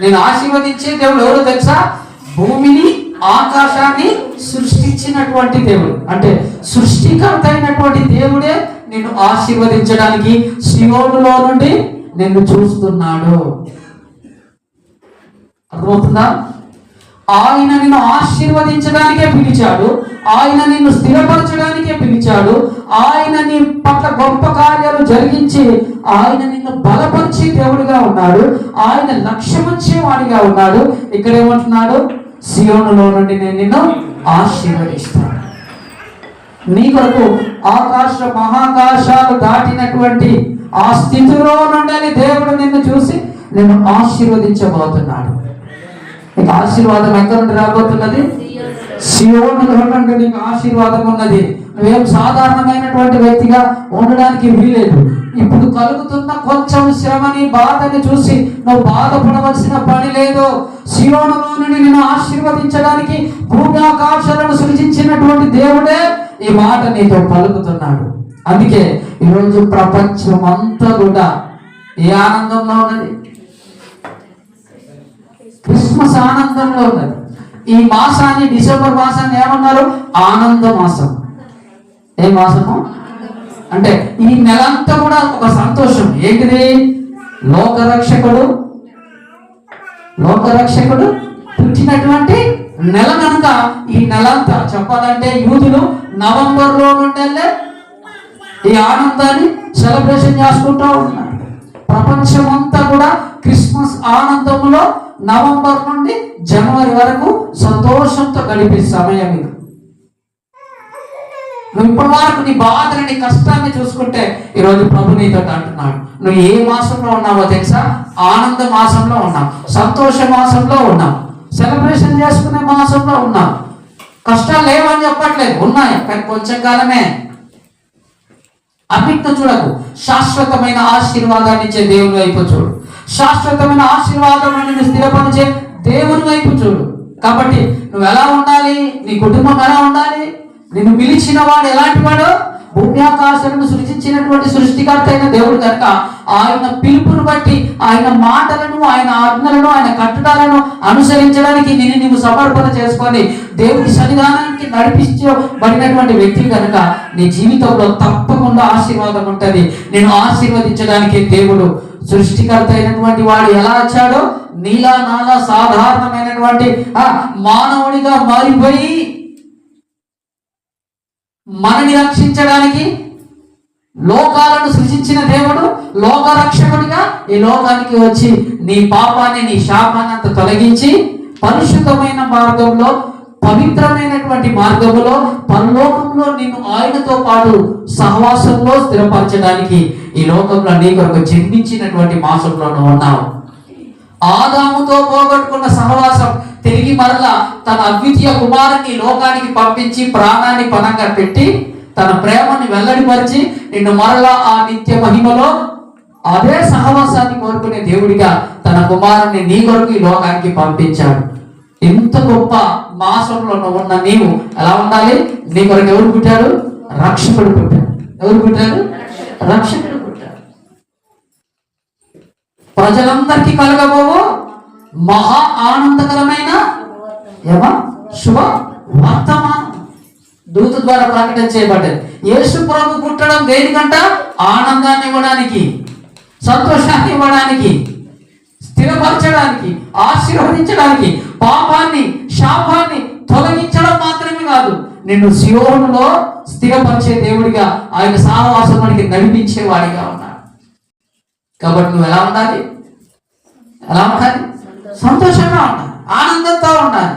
నేను ఆశీర్వదించే దేవుడు ఎవరో తెలుసా? భూమిని ఆకాశాన్ని సృష్టించినటువంటి దేవుడు. అంటే సృష్టికర్త అయినటువంటి దేవుడే నిన్ను ఆశీర్వదించడానికి సియోనులో నుండి నిన్ను చూస్తున్నాడు. అర్థమవుతుందా? ఆయన నిన్ను ఆశీర్వదించడానికే పిలిచాడు, ఆయన నిన్ను స్థిరపరచడానికే పిలిచాడు, ఆయన నీ పట్ల గొప్ప కార్యాలు జరిగించి ఆయన నిన్ను బలపరిచే దేవుడిగా ఉన్నాడు, ఆయన లక్ష్యమొచ్చేవాడిగా ఉన్నాడు. ఇక్కడ ఏమంటున్నాడు? సియోనులో నుండి నేను నిన్ను ఆశీర్వదిస్తాను. నీ కొరకు ఆకాశ మహాకాశాలు దాటినటువంటి ఆ స్థితిలో నుండి దేవుడు నిన్ను చూసి నిన్ను ఆశీర్వదించబోతున్నాడు. నీకు ఆశీర్వాదం ఎక్కడ నుండి రాబోతున్నది? సియోనులో నుండి నీకు ఆశీర్వాదం ఉన్నది. నువ్వేం సాధారణమైనటువంటి వ్యక్తిగా ఉండడానికి వీలేదు. ఇప్పుడు కలుగుతున్న కొంచెం శ్రమని బాధని చూసి నువ్వు బాధపడవలసిన పని లేదు. సియోనులో నుండి నిన్ను ఆశీర్వదించడానికి భూమి ఆకాశాలను సృజించినటువంటి దేవుడే ఈ మాట నీతో పలుకుతున్నాడు. అందుకే ఈరోజు ప్రపంచం అంతా కూడా ఏ ఆనందంలో ఉన్నది? క్రిస్మస్ ఆనందంలో ఉన్నది. ఈ మాసాన్ని, డిసెంబర్ మాసాన్ని ఏమన్నారు? ఆనంద మాసం. ఏ మాసము అంటే ఈ నెలంతా కూడా ఒక సంతోషం. ఏంటిది? లోకరక్షకుడు పుట్టినటువంటి నెల కనుక ఈ నెలంతా చెప్పాలంటే యూదులు నవంబర్లో నుండి ఈ ఆనందాన్ని సెలబ్రేషన్ చేసుకుంటూ ఉన్నారు. ప్రపంచం అంతా కూడా క్రిస్మస్ ఆనందంలో నవంబర్ నుండి జనవరి వరకు సంతోషంతో గడిపే సమయం ఇది. నువ్వు ఇప్పటి వరకు నీ బాధని, నీ కష్టాన్ని చూసుకుంటే ఈరోజు ప్రభు నీతో అంటున్నాడు, నువ్వు ఏ మాసంలో ఉన్నావో తెలుసా? ఆనంద మాసంలో ఉన్నావు, సంతోష మాసంలో ఉన్నావు, సెలబ్రేషన్ చేసుకునే మాసంలో ఉన్నావు. కష్టాలు లేవని చెప్పట్లేదు, ఉన్నాయి, కానీ కొంచెం కాలమే. అన్నిటితో చూడకు, శాశ్వతమైన ఆశీర్వాదాన్ని ఇచ్చే దేవుని వైపు చూడు. శాశ్వతమైన ఆశీర్వాదం నిన్ను స్థిరపరిచే దేవుని వైపు చూడు. కాబట్టి నువ్వు ఎలా ఉండాలి? నీ కుటుంబం ఎలా ఉండాలి? నిన్ను పిలిచిన వాడు ఎలాంటి వాడు? భూమి ఆకాశాలను సృష్టించినటువంటి సృష్టికర్త అయిన దేవుడు కనుక ఆయన పిలుపును బట్టి, ఆయన మాటలను, ఆయన ఆజ్ఞలను, ఆయన కట్టడాలను అనుసరించడానికి నీవు సమర్పణ చేసుకొని దేవుడి సన్నిధానానికి నడిపించబడినటువంటి వ్యక్తి కనుక నీ జీవితంలో తప్పకుండా ఆశీర్వాదం ఉంటుంది. నేను ఆశీర్వదించడానికి దేవుడు సృష్టికర్త అయినటువంటి వాడు ఎలా వచ్చాడో నీలా నాలా సాధారణమైనటువంటి మానవుడిగా మారిపోయి మనని రక్షించడానికి లోకాలను సృజించిన దేవుడు లోక రక్షకుడిగా ఈ లోకానికి వచ్చి నీ పాపాన్ని, నీ శాపాన్ని అంత తొలగించి పరిశుద్ధమైన మార్గంలో, పవిత్రమైనటువంటి మార్గంలో, పరలోకంలో నిన్ను ఆయనతో పాటు సహవాసంలో స్థిరపరచడానికి ఈ లోకంలో నీ కొరకు జన్మించినటువంటి మాసంలో నువ్వు ఉన్నావు. ఆదాముతో పోగొట్టుకున్న సహవాసం తిరిగి మరలా తన అద్వితీయ కుమారుని లోకానికి పంపించి ప్రాణాన్ని పణంగా పెట్టి తన ప్రేమని వెల్లడిపరిచి నిన్ను మరలా ఆ నిత్య మహిమలో అదే సహవాసాన్ని కోరుకునే దేవుడిగా తన కుమారుని నీ కొరకు ఈ లోకానికి పంపించాడు. ఇంత గొప్ప మాసంలో ఉన్న నీవు ఎలా ఉండాలి? నీ కొరకు ఎవరు పుట్టాడు? రక్షకుడు పుట్టాడు. ఎవరు పుట్టాడు? రక్షకుడు పుట్టాడు. ప్రజలందరికీ కలగబోవు మహా ఆనందకరమైన శుభ వర్తమానం దూత ద్వారా ప్రకటన చేయబడ్డది. యేసు ప్రభు పుట్టడం దేనికంట? ఆనందాన్ని ఇవ్వడానికి, సంతోషాన్ని ఇవ్వడానికి, స్థిరపరచడానికి, ఆశీర్వదించడానికి, పాపాన్ని, శాపాన్ని తొలగించడం మాత్రమే కాదు, నిన్ను సియోనులో స్థిరపరిచే దేవుడిగా, ఆయన సహవాసానికి నడిపించేవాడిగా ఉన్నాడు. కాబట్టి నువ్వు ఎలా ఉండాలి? సంతోషంగా ఉండాలి, ఆనందంతో ఉండాలి.